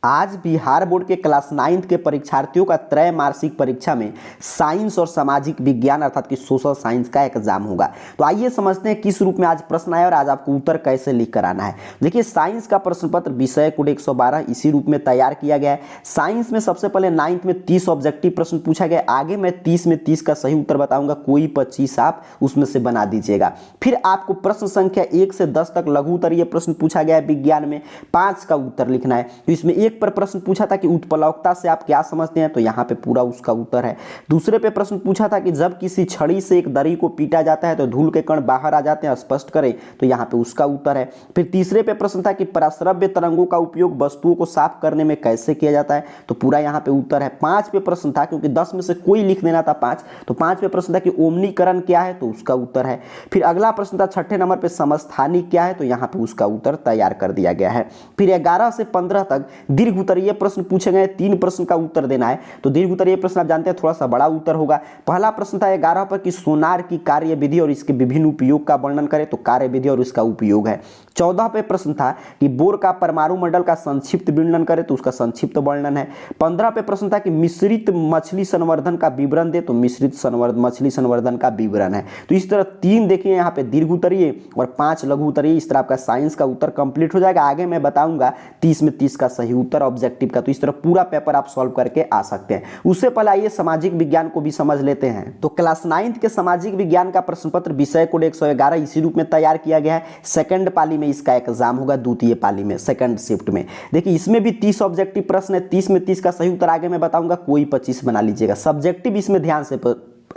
आज बिहार बोर्ड के class 9th के परीक्षार्थियों का त्रैमासिक परीक्षा में साइंस और सामाजिक विज्ञान अर्थात कि सोशल साइंस का एग्जाम होगा। तो आइए समझते हैं किस रूप में आज प्रश्न आया और आज आपको उत्तर कैसे लिख कर आना है। देखिए, साइंस का प्रश्न पत्र विषय कोड 112 इसी रूप में तैयार किया गया है। साइंस में सबसे पहले 9th में 30 ऑब्जेक्टिव प्रश्न पूछा गया। आगे मैं 30 में 30 का सही उत्तर बताऊंगा, कोई 25 आप उसमें से बना दीजिएगा। फिर आपको प्रश्न संख्या 1 से 10 तक लघु उत्तरीय प्रश्न पूछा गया है। विज्ञान में 5 का उत्तर लिखना है। तो इसमें एक पर प्रश्न पूछा था कि उत्प्लवकता से आप क्या समझते हैं, तो यहाँ पे पूरा उसका उत्तर है। दूसरे पे प्रश्न पूछा था कि जब किसी छड़ी से एक दरी को पीटा जाता है तो धूल के कण बाहर आ जाते हैं, स्पष्ट करें, तो यहाँ पे उसका उत्तर है। फिर तीसरे पे प्रश्न था कि पराश्रव्य तरंगों का उपयोग वस्तुओं को साफ करने में कैसे किया जाता है, तो पूरा यहाँ पे उत्तर है। 5 पे प्रश्न था, क्योंकि 10 में से कोई लिख देना था 5, तो 5 पे प्रश्न था कि ओमनीकरण क्या है, तो उसका उत्तर है। फिर अगला प्रश्न था 6ठे नंबर पे समस्थानी क्या है, तो यहाँ पे उसका उत्तर तैयार कर दिया गया है। फिर 11 से 15 तक दीर्घ उत्तरीय प्रश्न पूछे गए। 3 प्रश्न का उत्तर देना है। तो दीर्घ उत्तरीय प्रश्न आप जानते हैं थोड़ा सा बड़ा उत्तर होगा। पहला प्रश्न था 11 पर कि सोनार की कार्य विधि और इसके विभिन्न उपयोग का वर्णन करें, तो कार्य विधि और इसका उपयोग है। 14 पे प्रश्न था कि बोर का परमाणु मंडल का संक्षिप्त वर्णन करें, तो उसका संक्षिप्त वर्णन है। 15 पे प्रश्न था कि मिश्रित मछली संवर्धन का विवरण दे, तो मिश्रित मछली संवर्धन का विवरण है। तो इस तरह 3 देखिए यहाँ पे दीर्घ उत्तरीय और 5 लघु उत्तरीय। इस तरह आपका साइंस का उत्तर कंप्लीट हो जाएगा। आगे मैं बताऊंगा 30 में 30 का सही उत्तर ऑब्जेक्टिव का। तो इस तरह पूरा पेपर आप सॉल्व करके आ सकते हैं। उससे पहले आइए सामाजिक विज्ञान को भी समझ लेते हैं। तो क्लास 9th के सामाजिक विज्ञान का प्रश्न पत्र विषय कोड 111 इसी रूप में तैयार किया गया है। सेकंड पाली में इसका एग्जाम होगा, द्वितीय पाली में, सेकंड शिफ्ट में। देखिए, इसमें भी 30 ऑब्जेक्टिव प्रश्न है। 30 में 30 का सही उत्तर आगे मैं बताऊंगा, कोई 25 बना लीजिएगा। सब्जेक्टिव इसमें ध्यान से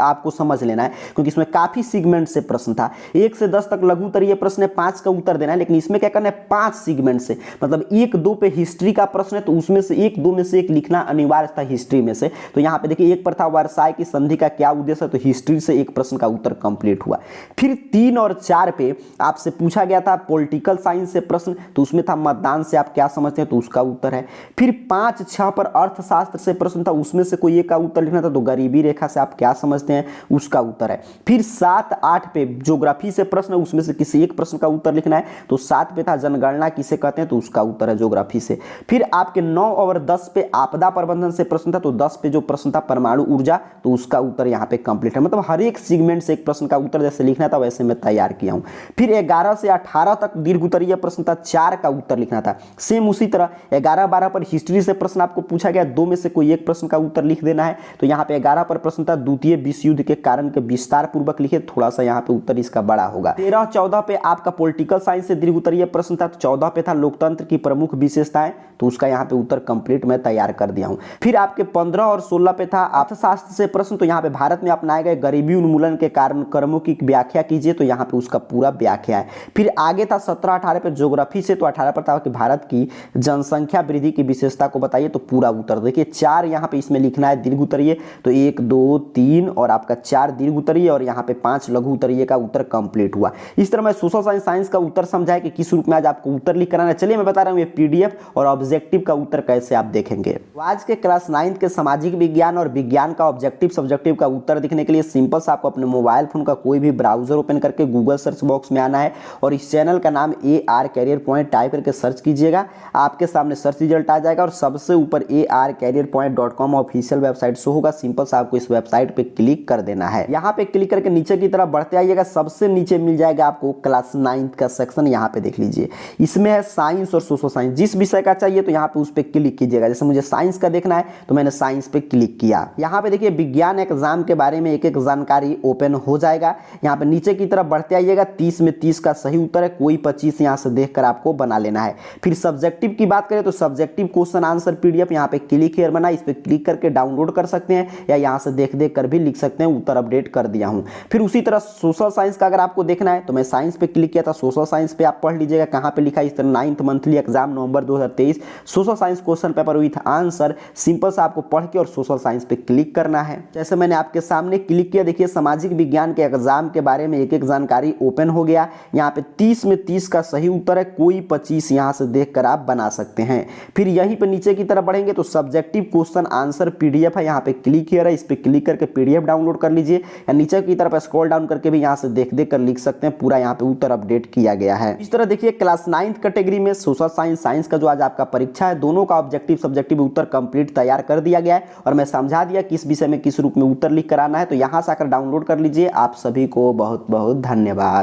आपको समझ लेना है, क्योंकि इसमें काफी सेगमेंट से प्रश्न था। 1 से 10 तक लघु उत्तरीय प्रश्न है, 5 का उत्तर देना है। लेकिन इसमें क्या करना है, 5 सेगमेंट से, मतलब 1, 2 पे हिस्ट्री का प्रश्न है, तो उसमें से 1, 2 में से एक लिखना अनिवार्य था हिस्ट्री में से। तो यहाँ पे देखिए, 1 पर था वर्साय की संधि का क्या उद्देश्य है, तो हिस्ट्री से एक प्रश्न का उत्तर कंप्लीट हुआ। फिर 3 और 4 पे आपसे पूछा गया था पॉलिटिकल साइंस से प्रश्न, तो उसमें था मतदान से आप क्या समझते हैं, तो उसका उत्तर है। फिर 5, 6 पर अर्थशास्त्र से प्रश्न था, उसमें से कोई एक का उत्तर लिखना था, तो गरीबी रेखा से आप क्या समझते हैं, उसका उत्तर है। फिर 7, 8 पे ज्योग्राफी से प्रश्न, उसमें से किसी एक प्रश्न का उत्तर लिखना है। तो 7 पे था जनगणना किसे कहते हैं, तो उसका उत्तर है ज्योग्राफी से। फिर आपके 9 और 10 पे आपदा प्रबंधन से प्रश्न था, तो 10 पे जो प्रश्न था परमाणु ऊर्जा, तो उसका उत्तर यहाँ पे कंप्लीट है। मतलब हर एक सेगमेंट से एक प्रश्न का उत्तर जैसे लिखना था वैसे मैं तैयार किया हूं। फिर 11 से 18 तक दीर्घ उत्तरीय प्रश्न था, 4 का उत्तर लिखना था। सेम उसी तरह 11, 12 पर हिस्ट्री से प्रश्न आपको पूछा गया, 2 में से कोई एक प्रश्न का उत्तर लिख देना है। तो यहाँ पे 11 पर प्रश्न था द्वितीय विश्व युद्ध के कारण के विस्तार पूर्वक लिखे, थोड़ा सा यहाँ पे उत्तर इसका बड़ा होगा। 13, 14 पे आपका पॉलिटिकल साइंस से दीर्घ उत्तरीय प्रश्न था, तो 14 पे था लोकतंत्र की प्रमुख विशेषताएं, तो उसका यहाँ पे उत्तर कंप्लीट मैं तैयार कर दिया हूँ। फिर आपके 15 और 16 पे था अर्थशास्त्र से प्रश्न, तो यहाँ पे भारत में अपनाए गए गरीबी उन्मूलन के कारण कर्मों की व्याख्या कीजिए, तो यहाँ पे उसका पूरा व्याख्या है। फिर आगे था 17, 18 पे ज्योग्राफी से, तो 18 पर था कि भारत की जनसंख्या वृद्धि की विशेषता को बताइए, तो पूरा उत्तर देखिए 4 यहाँ पे इसमें लिखना है दीर्घ उत्तरीय, तो 1, 2, 3 और आपका 4 दीर्घ उत्तरीय और यहाँ पे 5 लघु उत्तरीय का उत्तर कंप्लीट हुआ। इस तरह मैं सोशल साइंस का उत्तर समझाया कि किस रूप में आज आपको उत्तर लिख कराना है। चलिए मैं बता रहा हूँ ये पीडीएफ और ऑब्जेक्टिव का उत्तर कैसे आप देखेंगे। तो आज के क्लास 9th के सामाजिक विज्ञान और विज्ञान का ऑब्जेक्टिव सब्जेक्टिव का उत्तर दिखने के लिए सिंपल सा आपको अपने मोबाइल फोन का कोई भी ब्राउजर ओपन करके गूगल सर्च बॉक्स में आना है और इस चैनल का नाम AR कैरियर पॉइंट टाइप करके सर्च कीजिएगा। आपके सामने सर्च रिजल्ट आ जाएगा और सबसे ऊपर arcareerpoint.com ऑफिशियल वेबसाइट शो होगा। सिंपल सा आपको इस वेबसाइट पे क्लिक कर देना है। यहाँ पे क्लिक करके नीचे की तरफ बढ़ते आइएगा, सबसे नीचे मिल जाएगा आपको क्लास 9th का सेक्शन। यहाँ पे देख लीजिए, इसमें है साइंस और सोशल साइंस। जिस विषय का चाहिए तो यहाँ पे उस पर क्लिक कीजिएगा। जैसे मुझे साइंस का देखना है तो मैंने साइंस पे क्लिक किया। यहाँ पे देखिए विज्ञान एग्जाम के बारे में एक एक जानकारी ओपन हो जाएगा। यहाँ पे नीचे की तरफ बढ़ते आइएगा, 30 में 30 का सही उत्तर है, कोई 25 यहाँ से देखकर आपको बना लेना है। फिर सब्जेक्टिव की बात करें तो सब्जेक्टिव क्वेश्चन आंसर पीडीएफ यहाँ पे क्लिक हियर बना, इस पे क्लिक करके डाउनलोड कर सकते हैं या यहाँ से देख देख कर भी लिख सकते हैं। उत्तर अपडेट कर दिया हूँ। फिर उसी तरह सोशल साइंस का अगर आपको देखना है तो मैं साइंस पे क्लिक किया था, सोशल साइंस पे आप पढ़ लीजिएगा कहाँ पे लिखा है। इस तरह 9th monthly exam November 2023 social science question paper with answer, simple सा आपको पढ़ के और सोशल साइंस पे क्लिक करना है। जैसे मैंने आपके सामने क्लिक किया, देखिए सामाजिक विज्ञान के एग्जाम के बारे में एक एक जानकारी ओपन हो गया। यहाँ पे 30 में 30 का सही उत्तर है, कोई 25 यहाँ से देखकर आप बना सकते हैं। फिर यहीं पे नीचे की तरफ बढ़ेंगे तो सब्जेक्टिव क्वेश्चन आंसर पीडीएफ है, यहाँ पे क्लिक किया है, इस पे क्लिक करके पीडीएफ PDF डाउनलोड कर लीजिए, या नीचे की तरफ स्क्रॉल डाउन करके भी यहाँ से देख देख कर लिख सकते हैं। पूरा यहाँ पे उत्तर अपडेट किया गया है। इस तरह देखिए क्लास 9th कैटेगरी में सोशल साइंस, साइंस का जो आज आपका परीक्षा है, दोनों का ऑब्जेक्टिव सब्जेक्टिव उत्तर कंप्लीट तैयार कर दिया गया है और मैं समझा दिया किस विषय में किस रूप में उत्तर लिख कर आना है। तो यहाँ से आकर डाउनलोड कर लीजिए। आप सभी को बहुत बहुत धन्यवाद।